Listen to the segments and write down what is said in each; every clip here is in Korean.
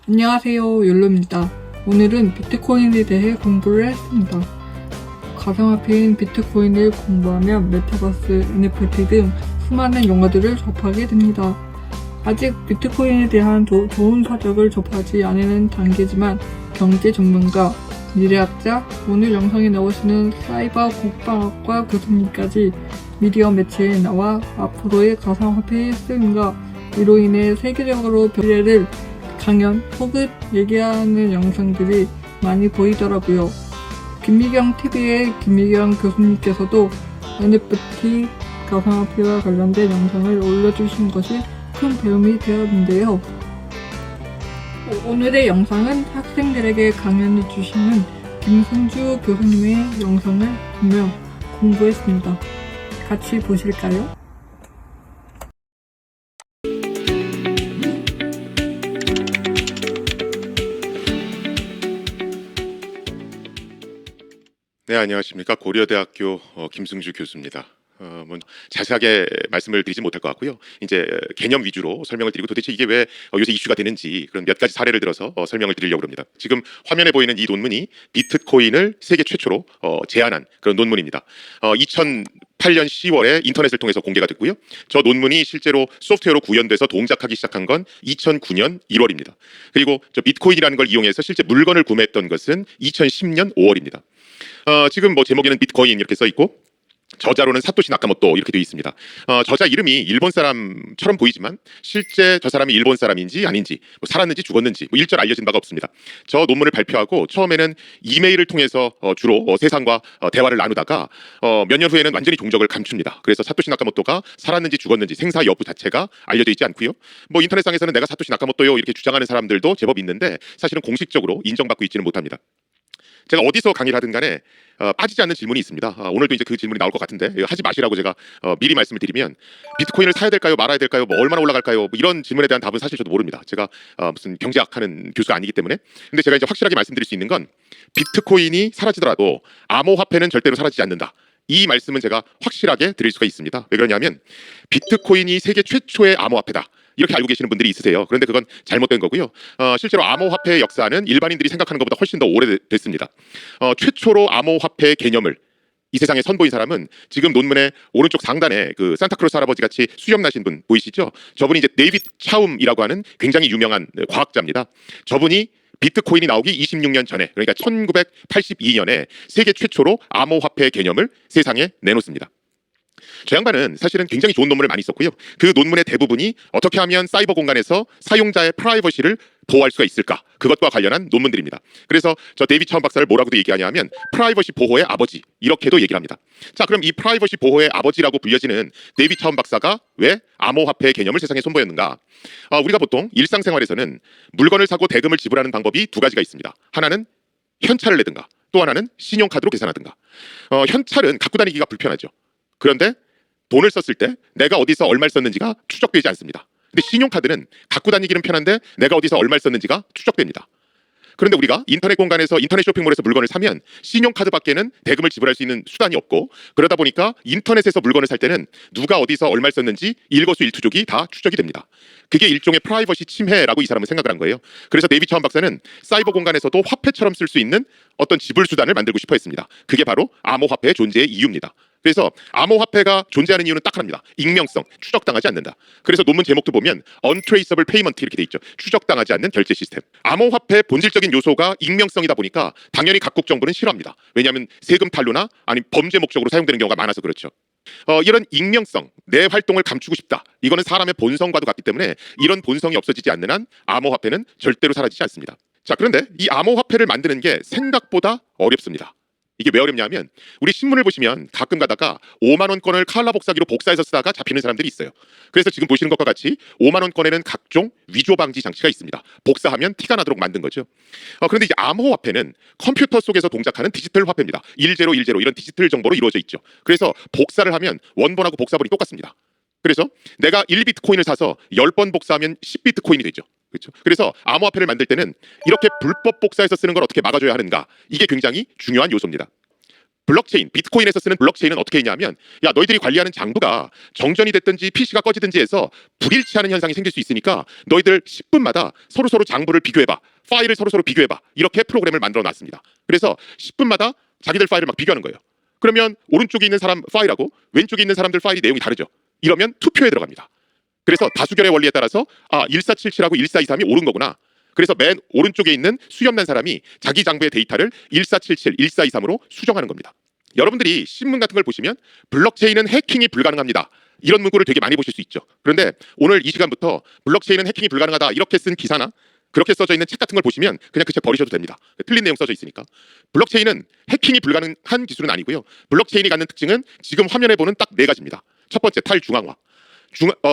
안녕하세요, 욜로입니다. 오늘은 비트코인에 대해 공부를 했습니다. 가상화폐인 비트코인을 공부하면 메타버스, NFT 등 수많은 용어들을 접하게 됩니다. 아직 비트코인에 대한 좋은 사적을 접하지 않은 단계지만 경제 전문가, 미래학자, 오늘 영상에 나오시는 사이버 국방학과 교수님까지 미디어 매체에 나와 앞으로의 가상화폐의 쓰임과 이로 인해 세계적으로 미래를 강연 혹은 얘기하는 영상들이 많이 보이더라고요. 김미경TV의 김미경 교수님께서도 NFT 가상화폐와 관련된 영상을 올려주신 것이 큰 도움이 되었는데요. 오늘의 영상은 학생들에게 강연해 주시는 김승주 교수님의 영상을 보며 공부했습니다. 같이 보실까요? 네, 안녕하십니까. 고려대학교 김승주 교수입니다. 자세하게 말씀을 드리지 못할 것 같고요. 이제 개념 위주로 설명을 드리고 도대체 이게 왜 요새 이슈가 되는지 그런 몇 가지 사례를 들어서 설명을 드리려고 합니다. 지금 화면에 보이는 이 논문이 비트코인을 세계 최초로 제안한 그런 논문입니다. 2008년 10월에 인터넷을 통해서 공개가 됐고요. 저 논문이 실제로 소프트웨어로 구현돼서 동작하기 시작한 건 2009년 1월입니다. 그리고 저 비트코인이라는 걸 이용해서 실제 물건을 구매했던 것은 2010년 5월입니다. 지금 제목에는 비트코인 이렇게 써 있고 저자로는 사토시 나카모토 이렇게 되어 있습니다. 저자 이름이 일본 사람처럼 보이지만 실제 저 사람이 일본 사람인지 아닌지 살았는지 죽었는지 일절 알려진 바가 없습니다. 저 논문을 발표하고 처음에는 이메일을 통해서 주로 세상과 대화를 나누다가 몇 년 후에는 완전히 종적을 감춥니다. 그래서 사토시 나카모토가 살았는지 죽었는지 생사 여부 자체가 알려져 있지 않고요. 인터넷상에서는 내가 사토시 나카모토요 이렇게 주장하는 사람들도 제법 있는데 사실은 공식적으로 인정받고 있지는 못합니다. 제가 어디서 강의를 하든 간에 빠지지 않는 질문이 있습니다. 오늘도 이제 그 질문이 나올 것 같은데 하지 마시라고 제가 미리 말씀을 드리면 비트코인을 사야 될까요? 말아야 될까요? 얼마나 올라갈까요? 이런 질문에 대한 답은 사실 저도 모릅니다. 제가 무슨 경제학하는 교수가 아니기 때문에. 근데 제가 이제 확실하게 말씀드릴 수 있는 건 비트코인이 사라지더라도 암호화폐는 절대로 사라지지 않는다. 이 말씀은 제가 확실하게 드릴 수가 있습니다. 왜 그러냐면 비트코인이 세계 최초의 암호화폐다. 이렇게 알고 계시는 분들이 있으세요. 그런데 그건 잘못된 거고요. 실제로 암호화폐의 역사는 일반인들이 생각하는 것보다 훨씬 더 오래됐습니다. 최초로 암호화폐의 개념을 이 세상에 선보인 사람은 지금 논문의 오른쪽 상단에 그 산타크로스 할아버지 같이 수염 나신 분 보이시죠? 저분이 이제 데이비드 차움이라고 하는 굉장히 유명한 과학자입니다. 저분이 비트코인이 나오기 26년 전에 그러니까 1982년에 세계 최초로 암호화폐의 개념을 세상에 내놓습니다. 저 양반은 사실은 굉장히 좋은 논문을 많이 썼고요. 그 논문의 대부분이 어떻게 하면 사이버 공간에서 사용자의 프라이버시를 보호할 수가 있을까? 그것과 관련한 논문들입니다. 그래서 저 데이비드 차움 박사를 뭐라고도 얘기하냐면 프라이버시 보호의 아버지 이렇게도 얘기를 합니다. 자, 그럼 이 프라이버시 보호의 아버지라고 불려지는 데이비드 차움 박사가 왜 암호화폐의 개념을 세상에 선보였는가? 우리가 보통 일상생활에서는 물건을 사고 대금을 지불하는 방법이 두 가지가 있습니다. 하나는 현찰을 내든가 또 하나는 신용카드로 계산하든가. 현찰은 갖고 다니기가 불편하죠. 그런데 돈을 썼을 때 내가 어디서 얼마를 썼는지가 추적되지 않습니다. 근데 신용카드는 갖고 다니기는 편한데 내가 어디서 얼마를 썼는지가 추적됩니다. 그런데 우리가 인터넷 공간에서 인터넷 쇼핑몰에서 물건을 사면 신용카드밖에는 대금을 지불할 수 있는 수단이 없고 그러다 보니까 인터넷에서 물건을 살 때는 누가 어디서 얼마를 썼는지 일거수일투족이 다 추적이 됩니다. 그게 일종의 프라이버시 침해라고 이 사람은 생각을 한 거예요. 그래서 데이비드 차움 박사는 사이버 공간에서도 화폐처럼 쓸 수 있는 어떤 지불 수단을 만들고 싶어 했습니다. 그게 바로 암호화폐의 존재의 이유입니다. 그래서 암호화폐가 존재하는 이유는 딱 하나입니다. 익명성, 추적당하지 않는다. 그래서 논문 제목도 보면 Untraceable Payment 이렇게 돼 있죠. 추적당하지 않는 결제 시스템. 암호화폐의 본질적인 요소가 익명성이다 보니까 당연히 각국 정부는 싫어합니다. 왜냐하면 세금 탈루나 아니면 범죄 목적으로 사용되는 경우가 많아서 그렇죠. 이런 익명성, 내 활동을 감추고 싶다. 이거는 사람의 본성과도 같기 때문에 이런 본성이 없어지지 않는 한 암호화폐는 절대로 사라지지 않습니다. 자, 그런데 이 암호화폐를 만드는 게 생각보다 어렵습니다. 이게 왜 어렵냐면 우리 신문을 보시면 가끔 가다가 5만 원권을 칼라 복사기로 복사해서 쓰다가 잡히는 사람들이 있어요. 그래서 지금 보시는 것과 같이 5만 원권에는 각종 위조 방지 장치가 있습니다. 복사하면 티가 나도록 만든 거죠. 그런데 이제 암호화폐는 컴퓨터 속에서 동작하는 디지털 화폐입니다. 1010 이런 디지털 정보로 이루어져 있죠. 그래서 복사를 하면 원본하고 복사본이 똑같습니다. 그래서 내가 1비트코인을 사서 10번 복사하면 10비트코인이 되죠. 그렇죠? 그래서 암호화폐를 만들 때는 이렇게 불법 복사해서 쓰는 걸 어떻게 막아줘야 하는가? 이게 굉장히 중요한 요소입니다. 블록체인, 비트코인에서 쓰는 블록체인은 어떻게 했냐면, 야, 너희들이 관리하는 장부가 정전이 됐든지 PC가 꺼지든지 해서 불일치하는 현상이 생길 수 있으니까 너희들 10분마다 서로서로 장부를 비교해봐, 파일을 서로서로 비교해봐, 이렇게 프로그램을 만들어 놨습니다. 그래서 10분마다 자기들 파일을 막 비교하는 거예요. 그러면 오른쪽에 있는 사람 파일하고 왼쪽에 있는 사람들 파일이 내용이 다르죠. 이러면 투표에 들어갑니다. 그래서 다수결의 원리에 따라서 1477하고 1423이 옳은 거구나. 그래서 맨 오른쪽에 있는 수염난 사람이 자기 장부의 데이터를 1477, 1423으로 수정하는 겁니다. 여러분들이 신문 같은 걸 보시면 블록체인은 해킹이 불가능합니다, 이런 문구를 되게 많이 보실 수 있죠. 그런데 오늘 이 시간부터 블록체인은 해킹이 불가능하다 이렇게 쓴 기사나 그렇게 써져 있는 책 같은 걸 보시면 그냥 그 책 버리셔도 됩니다. 틀린 내용 써져 있으니까. 블록체인은 해킹이 불가능한 기술은 아니고요. 블록체인이 갖는 특징은 지금 화면에 보는 딱 네 가지입니다. 첫 번째, 탈중앙화.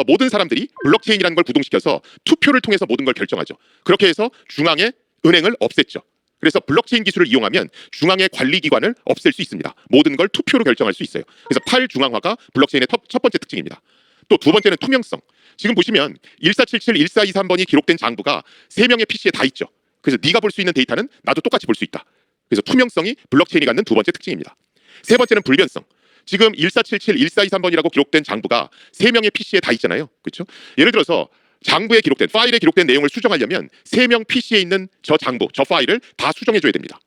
모든 사람들이 블록체인이라는 걸 구동시켜서 투표를 통해서 모든 걸 결정하죠. 그렇게 해서 중앙의 은행을 없앴죠. 그래서 블록체인 기술을 이용하면 중앙의 관리기관을 없앨 수 있습니다. 모든 걸 투표로 결정할 수 있어요. 그래서 탈중앙화가 블록체인의 첫 번째 특징입니다. 또 두 번째는 투명성. 지금 보시면 1477, 1423번이 기록된 장부가 3명의 PC에 다 있죠. 그래서 네가 볼 수 있는 데이터는 나도 똑같이 볼 수 있다. 그래서 투명성이 블록체인이 갖는 두 번째 특징입니다. 세 번째는 불변성. 지금 1477, 1423번이라고 기록된 장부가 3명의 PC에 다 있잖아요. 그렇죠? 예를 들어서 장부에 기록된, 파일에 기록된 내용을 수정하려면 3명 PC에 있는 저 장부, 저 파일을 다 수정해줘야 됩니다.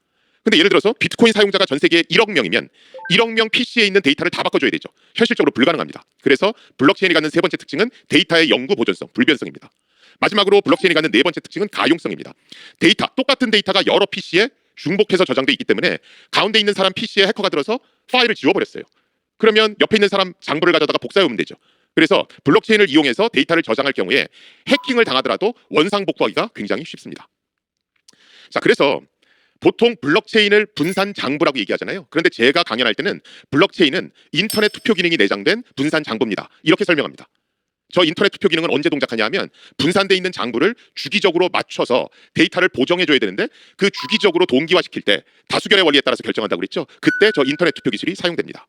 근데 예를 들어서 비트코인 사용자가 전 세계에 1억 명이면 1억 명 PC에 있는 데이터를 다 바꿔줘야 되죠. 현실적으로 불가능합니다. 그래서 블록체인이 갖는 세 번째 특징은 데이터의 영구 보존성, 불변성입니다. 마지막으로 블록체인이 갖는 네 번째 특징은 가용성입니다. 똑같은 데이터가 여러 PC에 중복해서 저장돼 있기 때문에 가운데 있는 사람 PC에 해커가 들어서 파일을 지워버렸어요. 그러면 옆에 있는 사람 장부를 가져다가 복사해오면 되죠. 그래서 블록체인을 이용해서 데이터를 저장할 경우에 해킹을 당하더라도 원상복구하기가 굉장히 쉽습니다. 자, 그래서 보통 블록체인을 분산 장부라고 얘기하잖아요. 그런데 제가 강연할 때는 블록체인은 인터넷 투표 기능이 내장된 분산 장부입니다, 이렇게 설명합니다. 저 인터넷 투표 기능은 언제 동작하냐 하면 분산되어 있는 장부를 주기적으로 맞춰서 데이터를 보정해줘야 되는데 그 주기적으로 동기화시킬 때 다수결의 원리에 따라서 결정한다고 그랬죠. 그때 저 인터넷 투표 기술이 사용됩니다.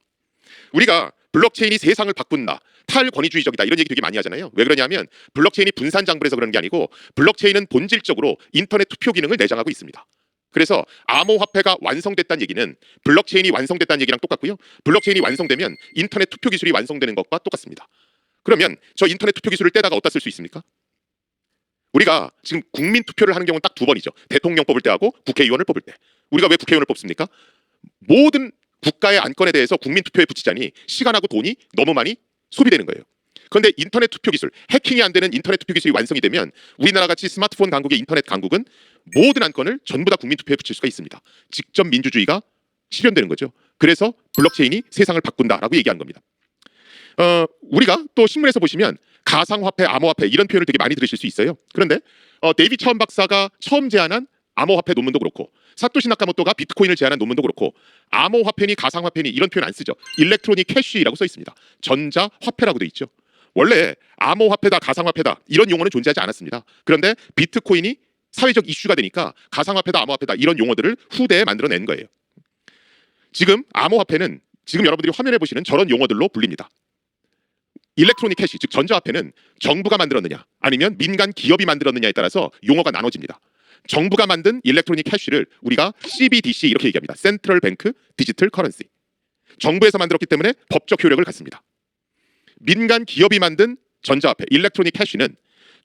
우리가 블록체인이 세상을 바꾼다, 탈권위주의적이다, 이런 얘기 되게 많이 하잖아요. 왜 그러냐면 블록체인이 분산 장부라서 그런 게 아니고 블록체인은 본질적으로 인터넷 투표 기능을 내장하고 있습니다. 그래서 암호화폐가 완성됐다는 얘기는 블록체인이 완성됐다는 얘기랑 똑같고요. 블록체인이 완성되면 인터넷 투표 기술이 완성되는 것과 똑같습니다. 그러면 저 인터넷 투표 기술을 떼다가 어디다 쓸 수 있습니까? 우리가 지금 국민 투표를 하는 경우는 딱 두 번이죠. 대통령 뽑을 때하고 국회의원을 뽑을 때. 우리가 왜 국회의원을 뽑습니까? 모든 국가의 안건에 대해서 국민 투표에 붙이자니 시간하고 돈이 너무 많이 소비되는 거예요. 그런데 인터넷 투표 기술, 해킹이 안 되는 인터넷 투표 기술이 완성이 되면 우리나라 같이 스마트폰 강국의 인터넷 강국은 모든 안건을 전부 다 국민 투표에 붙일 수가 있습니다. 직접 민주주의가 실현되는 거죠. 그래서 블록체인이 세상을 바꾼다라고 얘기하는 겁니다. 우리가 또 신문에서 보시면 가상화폐, 암호화폐 이런 표현을 되게 많이 들으실 수 있어요. 그런데 데이비 차원 박사가 처음 제안한 암호화폐 논문도 그렇고 사토시 나카모토가 비트코인을 제안한 논문도 그렇고 암호화폐니 가상화폐니 이런 표현 안 쓰죠. 일렉트로닉 캐시라고 써 있습니다. 전자화폐라고 돼 있죠. 원래 암호화폐다, 가상화폐다 이런 용어는 존재하지 않았습니다. 그런데 비트코인이 사회적 이슈가 되니까 가상화폐다, 암호화폐다 이런 용어들을 후대에 만들어낸 거예요. 지금 암호화폐는 지금 여러분들이 화면에 보시는 저런 용어들로 불립니다. 일렉트로닉 캐시, 즉 전자화폐는 정부가 만들었느냐 아니면 민간 기업이 만들었느냐에 따라서 용어가 나눠집니다. 정부가 만든 일렉트로닉 캐시를 우리가 CBDC 이렇게 얘기합니다. 센트럴 뱅크 디지털 커런시. 정부에서 만들었기 때문에 법적 효력을 갖습니다. 민간 기업이 만든 전자화폐 일렉트로닉 캐시는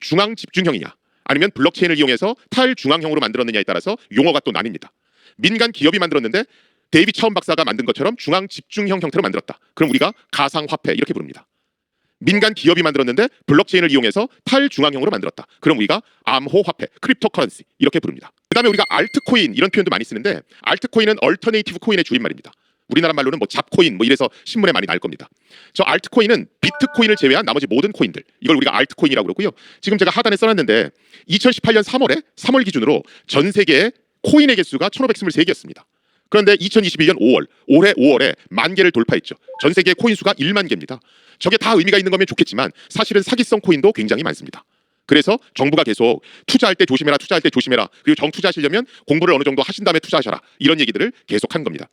중앙 집중형이냐 아니면 블록체인을 이용해서 탈중앙형으로 만들었느냐에 따라서 용어가 또 나뉩니다. 민간 기업이 만들었는데 데이비 차원 박사가 만든 것처럼 중앙 집중형 형태로 만들었다. 그럼 우리가 가상화폐 이렇게 부릅니다. 민간 기업이 만들었는데 블록체인을 이용해서 탈중앙형으로 만들었다. 그럼 우리가 암호화폐, 크립토커런시 이렇게 부릅니다. 그 다음에 우리가 알트코인 이런 표현도 많이 쓰는데 알트코인은 얼터네이티브 코인의 줄임말입니다. 우리나라 말로는 뭐 잡코인 뭐 이래서 신문에 많이 나올 겁니다. 저 알트코인은 비트코인을 제외한 나머지 모든 코인들, 이걸 우리가 알트코인이라고 그러고요. 지금 제가 하단에 써놨는데 2018년 3월 기준으로 전 세계의 코인의 개수가 1523개였습니다. 그런데 2021년 5월, 올해 5월에 10,000개를 돌파했죠. 전 세계 코인 수가 1만 개입니다. 저게 다 의미가 있는 거면 좋겠지만 사실은 사기성 코인도 굉장히 많습니다. 그래서 정부가 계속 투자할 때 조심해라, 투자할 때 조심해라. 그리고 정투자하시려면 공부를 어느 정도 하신 다음에 투자하셔라. 이런 얘기들을 계속한 겁니다.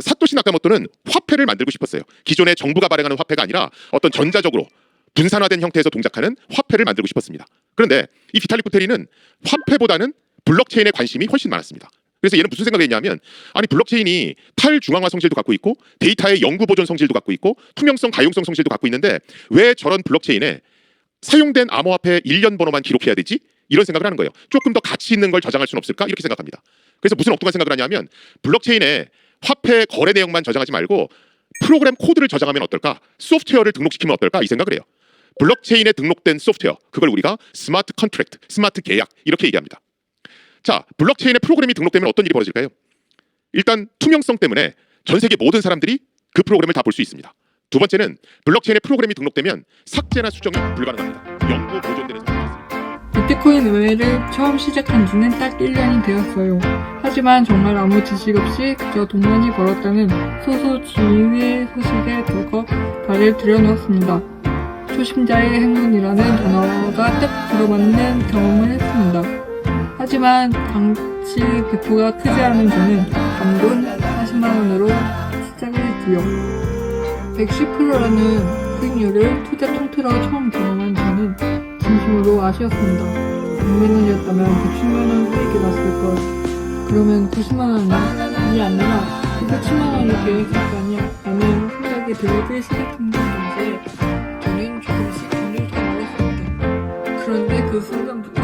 사토시 나카모토는 화폐를 만들고 싶었어요. 기존에 정부가 발행하는 화폐가 아니라 어떤 전자적으로 분산화된 형태에서 동작하는 화폐를 만들고 싶었습니다. 그런데 이 비탈릭 부테린은 화폐보다는 블록체인에 관심이 훨씬 많았습니다. 그래서 얘는 무슨 생각을 했냐면 아니 블록체인이 탈중앙화 성질도 갖고 있고 데이터의 영구 보존 성질도 갖고 있고 투명성 가용성 성질도 갖고 있는데 왜 저런 블록체인에 사용된 암호화폐 일련 번호만 기록해야 되지? 이런 생각을 하는 거예요. 조금 더 가치 있는 걸 저장할 수는 없을까? 이렇게 생각합니다. 그래서 무슨 엉뚱한 생각을 하냐면 블록체인에 화폐 거래 내용만 저장하지 말고 프로그램 코드를 저장하면 어떨까? 소프트웨어를 등록시키면 어떨까? 이 생각을 해요. 블록체인에 등록된 소프트웨어, 그걸 우리가 스마트 컨트랙트, 스마트 계약 이렇게 얘기합니다. 자, 블록체인에 프로그램이 등록되면 어떤 일이 벌어질까요? 일단 투명성 때문에 전 세계 모든 사람들이 그 프로그램을 다 볼 수 있습니다. 두 번째는 블록체인에 프로그램이 등록되면 삭제나 수정이 불가능합니다. 영구 보존되는 성질이 있습니다. 비트코인 의회를 처음 시작한 지는 딱 1년이 되었어요. 하지만 정말 아무 지식 없이 그저 돈만이 벌었다는 소소지휘의 소식에 덜컥 발을 들여놓았습니다. 초심자의 행운이라는 단어가 딱 들어맞는 경험을 했습니다. 하지만 당시 배포가 크지 않은 저는 단돈 40만원으로 시작을 했지요. 110%라는 수익률을 투자 통틀어 처음 경험한 저는 진심으로 아쉬웠습니다. 100만원이었다면 110만원 수익이 났을 걸. 그러면 90만원이 아니라 910만원이 되었을 거 아니야 라는 생각이 들기 시작한 당시에 저는 조금씩 돈을 더 벌었습니다. 그런데 그 순간부터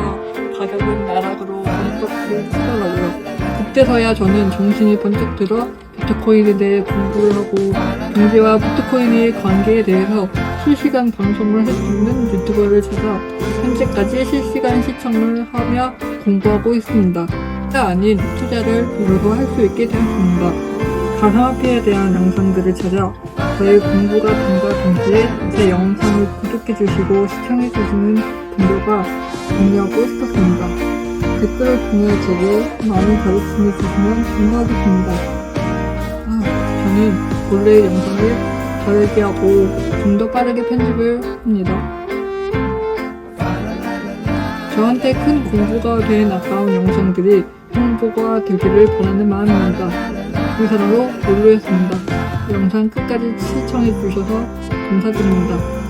가격은 나락으로 반복을 치더라고요. 그때서야 저는 정신이 번쩍 들어 비트코인에 대해 공부를 하고 경제와 비트코인의 관계에 대해서 실시간 방송을 할 수 있는 유튜버를 찾아 현재까지 실시간 시청을 하며 공부하고 있습니다. 투자 아닌 투자를 비로소 할 수 있게 되었습니다. 가상화폐에 대한 영상들을 찾아 저의 공부가 됨과 동시에 제 영상을 구독해주시고 시청해주시는 분들과 공유하고 싶었습니다. 댓글을 통해 제게 많은 가르침을 주시면 고마우겠습니다. 저는 원래 영상을 다르게 하고 좀 더 빠르게 편집을 합니다. 저한테 큰 공부가 된 아까운 영상들이 홍보가 되기를 바라는 마음입니다. 이상으로 롤루였습니다. 영상 끝까지 시청해주셔서 감사드립니다.